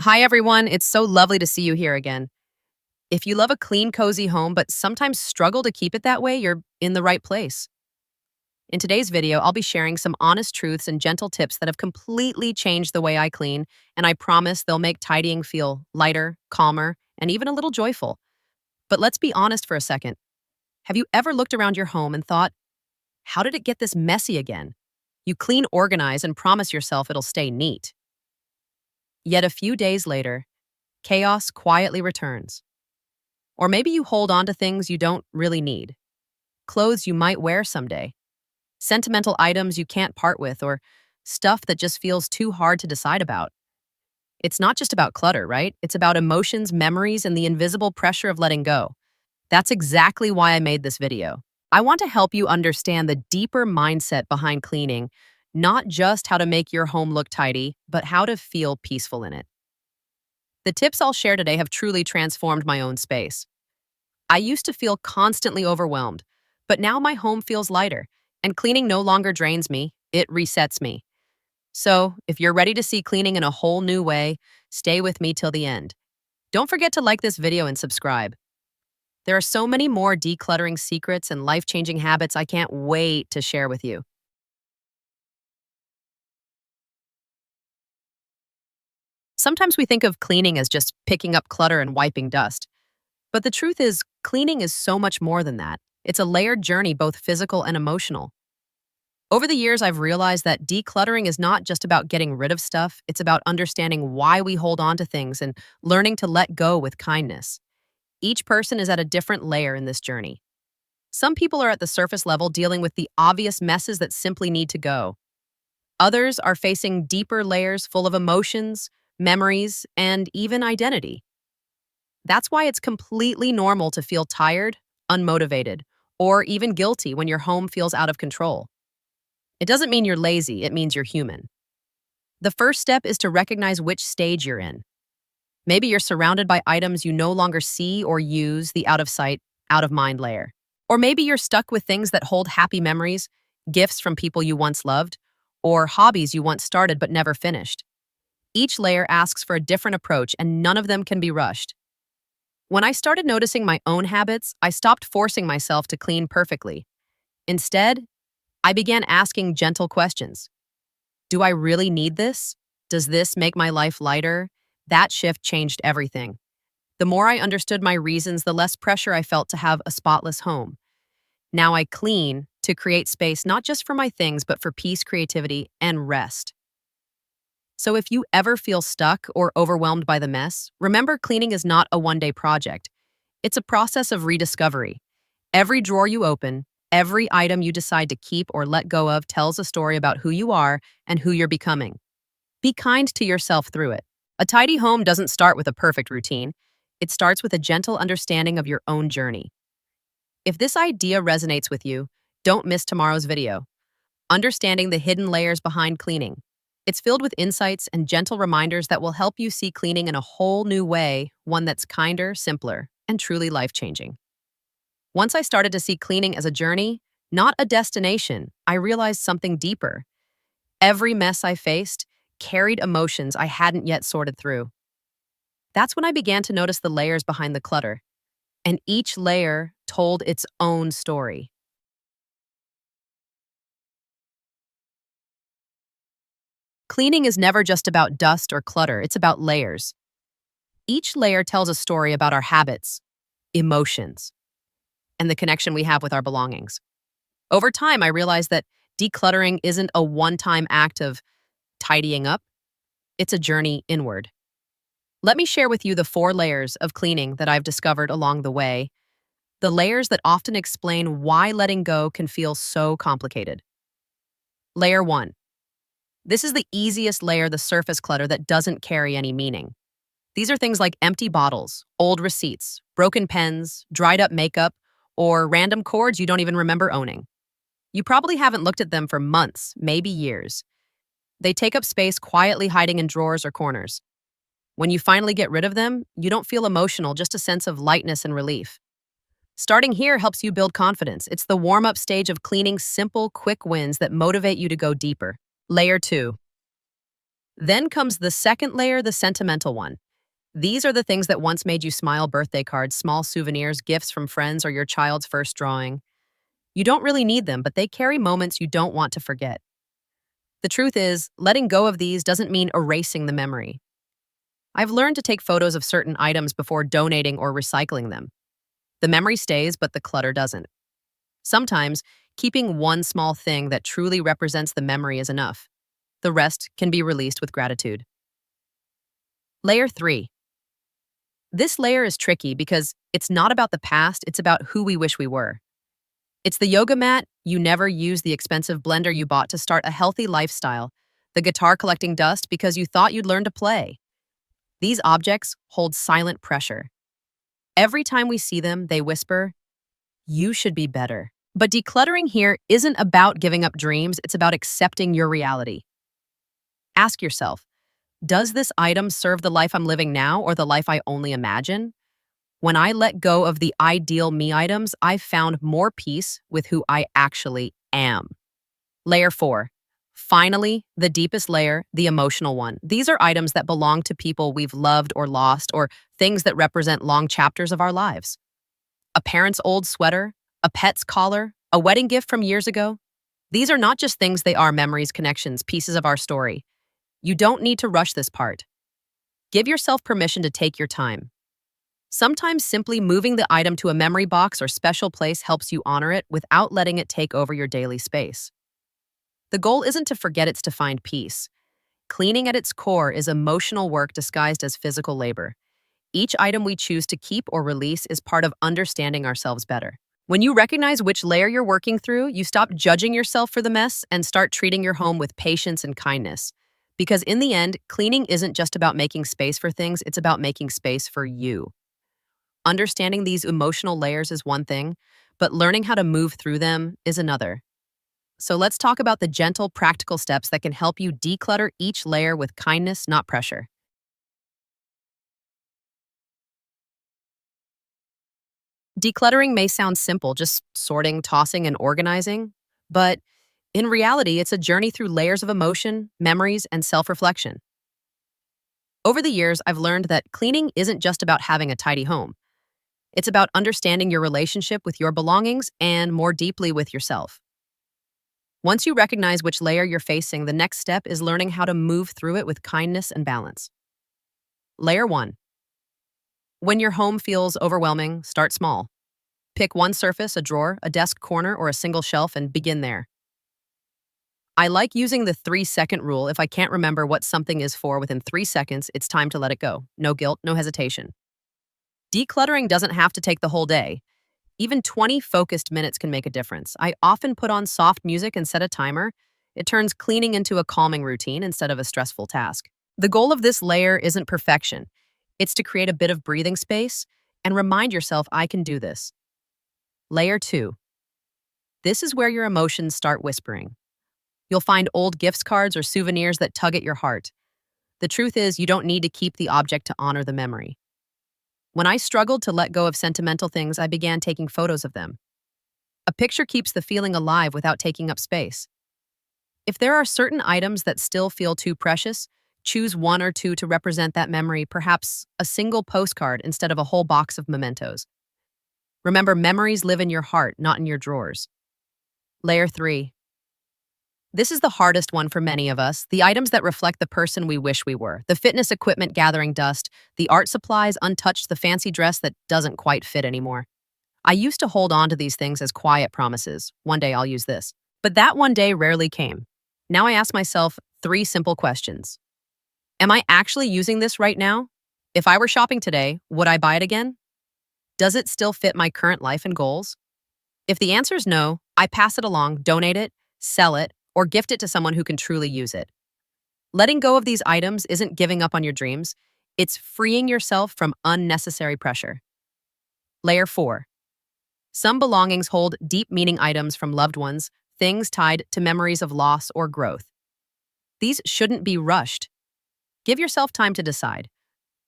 Hi, everyone. It's so lovely to see you here again. If you love a clean, cozy home, but sometimes struggle to keep it that way, you're in the right place. In today's video, I'll be sharing some honest truths and gentle tips that have completely changed the way I clean, and I promise they'll make tidying feel lighter, calmer, and even a little joyful. But let's be honest for a second. Have you ever looked around your home and thought, how did it get this messy again? You clean, organize, and promise yourself it'll stay neat. Yet a few days later, chaos quietly returns. Or maybe you hold on to things you don't really need, clothes you might wear someday, sentimental items you can't part with, or stuff that just feels too hard to decide about. It's not just about clutter, right? It's about emotions, memories, and the invisible pressure of letting go. That's exactly why I made this video. I want to help you understand the deeper mindset behind cleaning, not just how to make your home look tidy, but how to feel peaceful in it. The tips I'll share today have truly transformed my own space. I used to feel constantly overwhelmed, but now my home feels lighter, and cleaning no longer drains me, it resets me. So, if you're ready to see cleaning in a whole new way, stay with me till the end. Don't forget to like this video and subscribe. There are so many more decluttering secrets and life-changing habits I can't wait to share with you. Sometimes we think of cleaning as just picking up clutter and wiping dust. But the truth is, cleaning is so much more than that. It's a layered journey, both physical and emotional. Over the years, I've realized that decluttering is not just about getting rid of stuff, it's about understanding why we hold on to things and learning to let go with kindness. Each person is at a different layer in this journey. Some people are at the surface level dealing with the obvious messes that simply need to go. Others are facing deeper layers full of emotions, memories, and even identity. That's why it's completely normal to feel tired, unmotivated, or even guilty when your home feels out of control. It doesn't mean you're lazy, it means you're human. The first step is to recognize which stage you're in. Maybe you're surrounded by items you no longer see or use, the out of sight, out of mind layer. Or maybe you're stuck with things that hold happy memories, gifts from people you once loved, or hobbies you once started but never finished. Each layer asks for a different approach, and none of them can be rushed. When I started noticing my own habits, I stopped forcing myself to clean perfectly. Instead, I began asking gentle questions. Do I really need this? Does this make my life lighter? That shift changed everything. The more I understood my reasons, the less pressure I felt to have a spotless home. Now I clean to create space not just for my things, but for peace, creativity, and rest. So if you ever feel stuck or overwhelmed by the mess, remember cleaning is not a one-day project. It's a process of rediscovery. Every drawer you open, every item you decide to keep or let go of tells a story about who you are and who you're becoming. Be kind to yourself through it. A tidy home doesn't start with a perfect routine. It starts with a gentle understanding of your own journey. If this idea resonates with you, don't miss tomorrow's video. Understanding the hidden layers behind cleaning. It's filled with insights and gentle reminders that will help you see cleaning in a whole new way, one that's kinder, simpler, and truly life-changing. Once I started to see cleaning as a journey, not a destination, I realized something deeper. Every mess I faced carried emotions I hadn't yet sorted through. That's when I began to notice the layers behind the clutter, and each layer told its own story. Cleaning is never just about dust or clutter, it's about layers. Each layer tells a story about our habits, emotions, and the connection we have with our belongings. Over time, I realized that decluttering isn't a one-time act of tidying up, it's a journey inward. Let me share with you the 4 layers of cleaning that I've discovered along the way, the layers that often explain why letting go can feel so complicated. Layer 1. This is the easiest layer, the surface clutter that doesn't carry any meaning. These are things like empty bottles, old receipts, broken pens, dried up makeup, or random cords you don't even remember owning. You probably haven't looked at them for months, maybe years. They take up space quietly hiding in drawers or corners. When you finally get rid of them, you don't feel emotional, just a sense of lightness and relief. Starting here helps you build confidence. It's the warm-up stage of cleaning, simple, quick wins that motivate you to go deeper. Layer 2. Then comes the second layer, the sentimental one. These are the things that once made you smile: birthday cards, small souvenirs, gifts from friends, or your child's first drawing. You don't really need them, but they carry moments you don't want to forget. The truth is, letting go of these doesn't mean erasing the memory. I've learned to take photos of certain items before donating or recycling them. The memory stays, but the clutter doesn't. Sometimes, keeping one small thing that truly represents the memory is enough. The rest can be released with gratitude. Layer 3. This layer is tricky because it's not about the past, it's about who we wish we were. It's the yoga mat you never used, the expensive blender you bought to start a healthy lifestyle, the guitar collecting dust because you thought you'd learn to play. These objects hold silent pressure. Every time we see them, they whisper, "You should be better." But decluttering here isn't about giving up dreams, it's about accepting your reality. Ask yourself, does this item serve the life I'm living now or the life I only imagine? When I let go of the ideal me items, I've found more peace with who I actually am. Layer 4. Finally, the deepest layer, the emotional one. These are items that belong to people we've loved or lost, or things that represent long chapters of our lives. A parent's old sweater, a pet's collar, a wedding gift from years ago. These are not just things, they are memories, connections, pieces of our story. You don't need to rush this part. Give yourself permission to take your time. Sometimes simply moving the item to a memory box or special place helps you honor it without letting it take over your daily space. The goal isn't to forget, it's to find peace. Cleaning at its core is emotional work disguised as physical labor. Each item we choose to keep or release is part of understanding ourselves better. When you recognize which layer you're working through, you stop judging yourself for the mess and start treating your home with patience and kindness. Because in the end, cleaning isn't just about making space for things, it's about making space for you. Understanding these emotional layers is one thing, but learning how to move through them is another. So let's talk about the gentle, practical steps that can help you declutter each layer with kindness, not pressure. Decluttering may sound simple, just sorting, tossing, and organizing, but in reality, it's a journey through layers of emotion, memories, and self-reflection. Over the years, I've learned that cleaning isn't just about having a tidy home. It's about understanding your relationship with your belongings and, more deeply, with yourself. Once you recognize which layer you're facing, the next step is learning how to move through it with kindness and balance. Layer 1. When your home feels overwhelming, start small. Pick one surface, a drawer, a desk corner, or a single shelf, and begin there. I like using the 3-second rule. If I can't remember what something is for within 3 seconds, it's time to let it go. No guilt, no hesitation. Decluttering doesn't have to take the whole day. Even 20 focused minutes can make a difference. I often put on soft music and set a timer. It turns cleaning into a calming routine instead of a stressful task. The goal of this layer isn't perfection. It's to create a bit of breathing space and remind yourself, I can do this. Layer 2. This is where your emotions start whispering. You'll find old gifts cards or souvenirs that tug at your heart. The truth is, you don't need to keep the object to honor the memory. When I struggled to let go of sentimental things, I began taking photos of them. A picture keeps the feeling alive without taking up space. If there are certain items that still feel too precious, choose one or two to represent that memory, perhaps a single postcard instead of a whole box of mementos. Remember, memories live in your heart, not in your drawers. Layer 3. This is the hardest one for many of us, the items that reflect the person we wish we were. The fitness equipment gathering dust, the art supplies untouched, the fancy dress that doesn't quite fit anymore. I used to hold on to these things as quiet promises. One day I'll use this. But that one day rarely came. Now I ask myself 3 simple questions. Am I actually using this right now? If I were shopping today, would I buy it again? Does it still fit my current life and goals? If the answer is no, I pass it along, donate it, sell it, or gift it to someone who can truly use it. Letting go of these items isn't giving up on your dreams, it's freeing yourself from unnecessary pressure. Layer 4. Some belongings hold deep meaning, items from loved ones, things tied to memories of loss or growth. These shouldn't be rushed. Give yourself time to decide.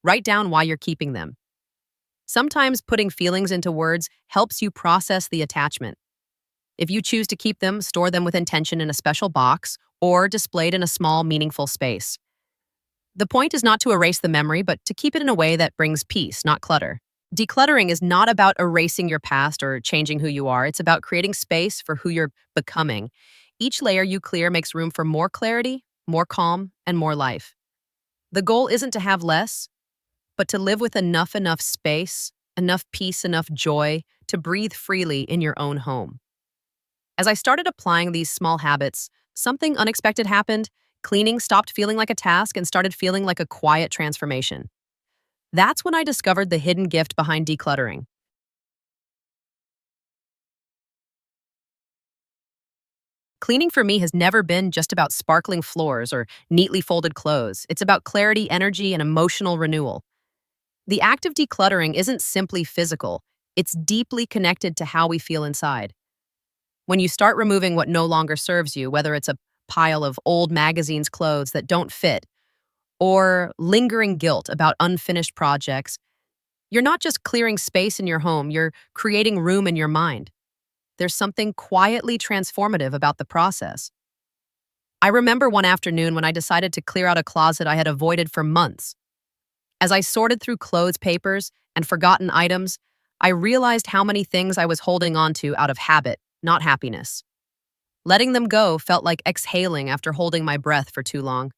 Write down why you're keeping them. Sometimes putting feelings into words helps you process the attachment. If you choose to keep them, store them with intention in a special box or displayed in a small, meaningful space. The point is not to erase the memory, but to keep it in a way that brings peace, not clutter. Decluttering is not about erasing your past or changing who you are. It's about creating space for who you're becoming. Each layer you clear makes room for more clarity, more calm, and more life. The goal isn't to have less, but to live with enough space, enough peace, enough joy to breathe freely in your own home. As I started applying these small habits, something unexpected happened. Cleaning stopped feeling like a task and started feeling like a quiet transformation. That's when I discovered the hidden gift behind decluttering. Cleaning for me has never been just about sparkling floors or neatly folded clothes. It's about clarity, energy, and emotional renewal. The act of decluttering isn't simply physical, it's deeply connected to how we feel inside. When you start removing what no longer serves you, whether it's a pile of old magazines, clothes that don't fit, or lingering guilt about unfinished projects, you're not just clearing space in your home, you're creating room in your mind. There's something quietly transformative about the process. I remember one afternoon when I decided to clear out a closet I had avoided for months. As I sorted through clothes papers and forgotten items, I realized how many things I was holding on to out of habit, not happiness. Letting them go felt like exhaling after holding my breath for too long.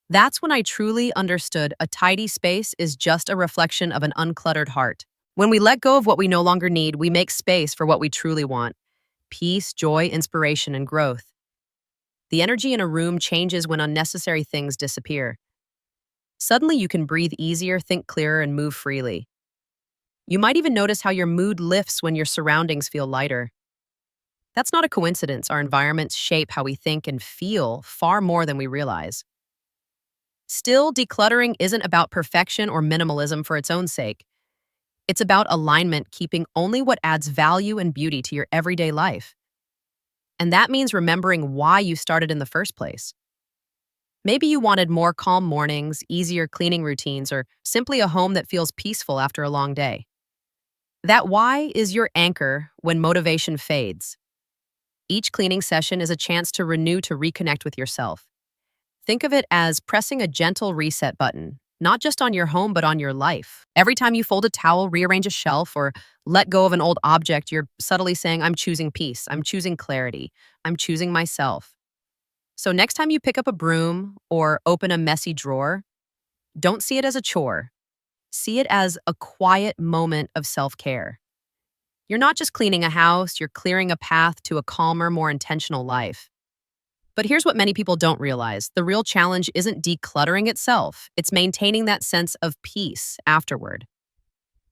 That's when I truly understood a tidy space is just a reflection of an uncluttered heart. When we let go of what we no longer need, we make space for what we truly want: peace, joy, inspiration, and growth. The energy in a room changes when unnecessary things disappear. Suddenly, you can breathe easier, think clearer, and move freely. You might even notice how your mood lifts when your surroundings feel lighter. That's not a coincidence. Our environments shape how we think and feel far more than we realize. Still, decluttering isn't about perfection or minimalism for its own sake. It's about alignment, keeping only what adds value and beauty to your everyday life. And that means remembering why you started in the first place. Maybe you wanted more calm mornings, easier cleaning routines, or simply a home that feels peaceful after a long day. That why is your anchor when motivation fades. Each cleaning session is a chance to renew, to reconnect with yourself. Think of it as pressing a gentle reset button, not just on your home, but on your life. Every time you fold a towel, rearrange a shelf, or let go of an old object, you're subtly saying, I'm choosing peace, I'm choosing clarity, I'm choosing myself. So next time you pick up a broom or open a messy drawer, don't see it as a chore. See it as a quiet moment of self-care. You're not just cleaning a house, you're clearing a path to a calmer, more intentional life. But here's what many people don't realize. The real challenge isn't decluttering itself. It's maintaining that sense of peace afterward.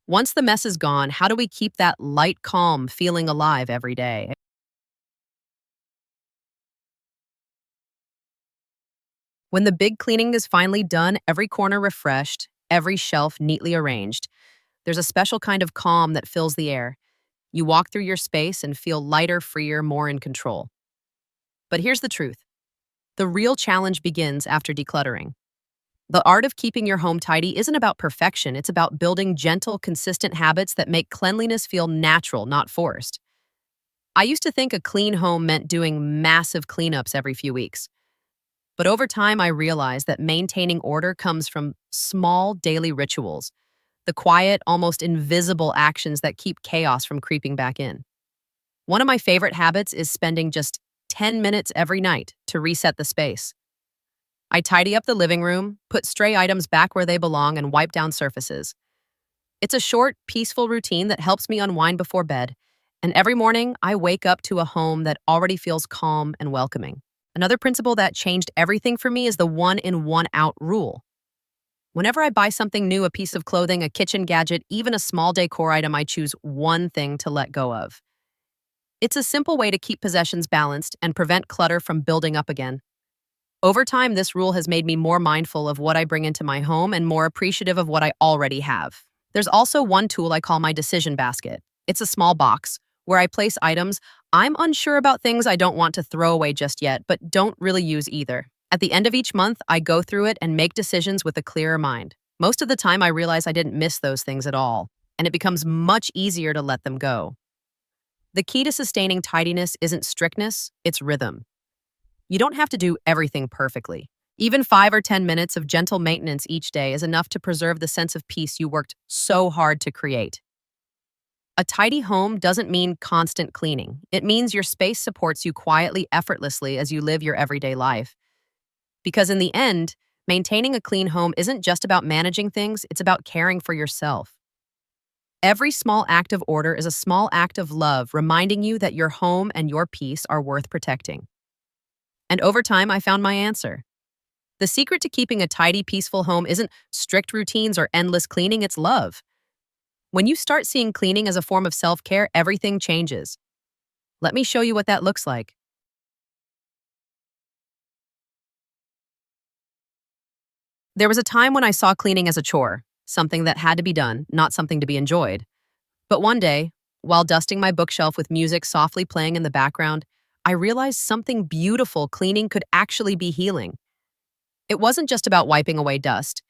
Once the mess is gone, how do we keep that light, calm feeling alive every day? When the big cleaning is finally done, every corner refreshed, every shelf neatly arranged, there's a special kind of calm that fills the air. You walk through your space and feel lighter, freer, more in control. But here's the truth. The real challenge begins after decluttering. The art of keeping your home tidy isn't about perfection, it's about building gentle, consistent habits that make cleanliness feel natural, not forced. I used to think a clean home meant doing massive cleanups every few weeks. But over time, I realized that maintaining order comes from small daily rituals, the quiet, almost invisible actions that keep chaos from creeping back in. One of my favorite habits is spending just 10 minutes every night to reset the space. I tidy up the living room, put stray items back where they belong, and wipe down surfaces. It's a short, peaceful routine that helps me unwind before bed, and every morning I wake up to a home that already feels calm and welcoming. Another principle that changed everything for me is the one in, one out rule. Whenever I buy something new, a piece of clothing, a kitchen gadget, even a small decor item, I choose one thing to let go of. It's a simple way to keep possessions balanced and prevent clutter from building up again. Over time, this rule has made me more mindful of what I bring into my home and more appreciative of what I already have. There's also one tool I call my decision basket. It's a small box where I place items I'm unsure about, things I don't want to throw away just yet, but don't really use either. At the end of each month, I go through it and make decisions with a clearer mind. Most of the time, I realize I didn't miss those things at all, and it becomes much easier to let them go. The key to sustaining tidiness isn't strictness, it's rhythm. You don't have to do everything perfectly. Even 5 or 10 minutes of gentle maintenance each day is enough to preserve the sense of peace you worked so hard to create. A tidy home doesn't mean constant cleaning. It means your space supports you quietly, effortlessly as you live your everyday life. Because in the end, maintaining a clean home isn't just about managing things, it's about caring for yourself. Every small act of order is a small act of love, reminding you that your home and your peace are worth protecting. And over time, I found my answer. The secret to keeping a tidy, peaceful home isn't strict routines or endless cleaning, it's love. When you start seeing cleaning as a form of self-care, everything changes. Let me show you what that looks like. There was a time when I saw cleaning as a chore, something that had to be done, not something to be enjoyed. But one day, while dusting my bookshelf with music softly playing in the background, I realized something beautiful. Cleaning could actually be healing. It wasn't just about wiping away dust.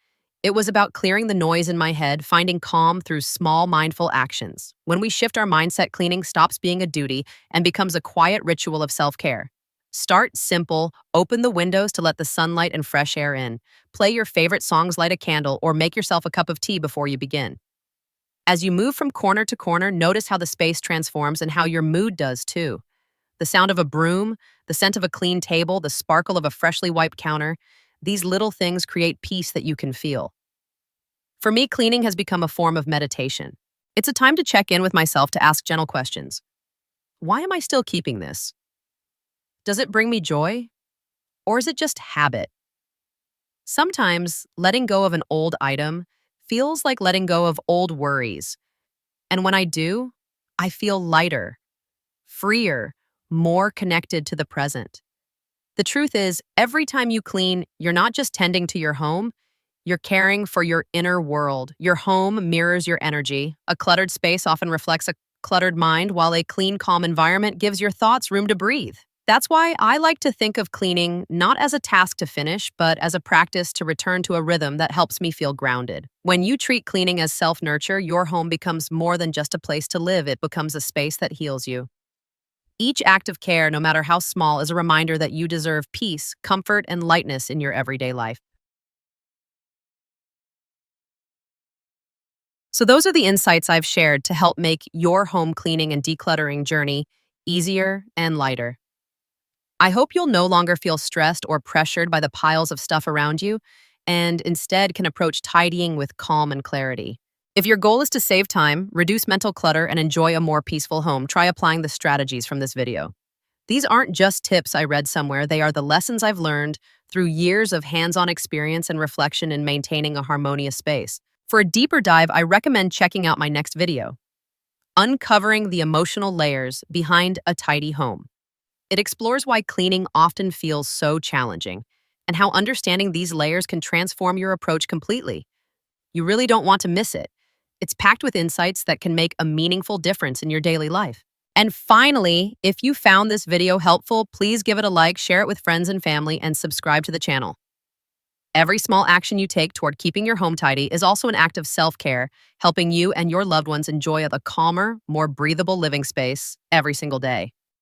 It was about clearing the noise in my head, finding calm through small, mindful actions. When we shift our mindset, cleaning stops being a duty and becomes a quiet ritual of self-care. Start simple, open the windows to let the sunlight and fresh air in. Play your favorite songs, light a candle, or make yourself a cup of tea before you begin. As you move from corner to corner, notice how the space transforms and how your mood does too. The sound of a broom, the scent of a clean table, the sparkle of a freshly wiped counter, these little things create peace that you can feel. For me, cleaning has become a form of meditation. It's a time to check in with myself, to ask gentle questions. Why am I still keeping this? Does it bring me joy? Or is it just habit? Sometimes letting go of an old item feels like letting go of old worries. And when I do, I feel lighter, freer, more connected to the present. The truth is, every time you clean, you're not just tending to your home, you're caring for your inner world. Your home mirrors your energy. A cluttered space often reflects a cluttered mind, while a clean, calm environment gives your thoughts room to breathe. That's why I like to think of cleaning not as a task to finish, but as a practice to return to a rhythm that helps me feel grounded. When you treat cleaning as self-nurture, your home becomes more than just a place to live. It becomes a space that heals you. Each act of care, no matter how small, is a reminder that you deserve peace, comfort, and lightness in your everyday life. So those are the insights I've shared to help make your home cleaning and decluttering journey easier and lighter. I hope you'll no longer feel stressed or pressured by the piles of stuff around you, and instead can approach tidying with calm and clarity. If your goal is to save time, reduce mental clutter, and enjoy a more peaceful home, try applying the strategies from this video. These aren't just tips I read somewhere, they are the lessons I've learned through years of hands-on experience and reflection in maintaining a harmonious space. For a deeper dive, I recommend checking out my next video, Uncovering the Emotional Layers Behind a Tidy Home. It explores why cleaning often feels so challenging and how understanding these layers can transform your approach completely. You really don't want to miss it. It's packed with insights that can make a meaningful difference in your daily life. And finally, if you found this video helpful, please give it a like, share it with friends and family, and subscribe to the channel. Every small action you take toward keeping your home tidy is also an act of self-care, helping you and your loved ones enjoy a calmer, more breathable living space every single day.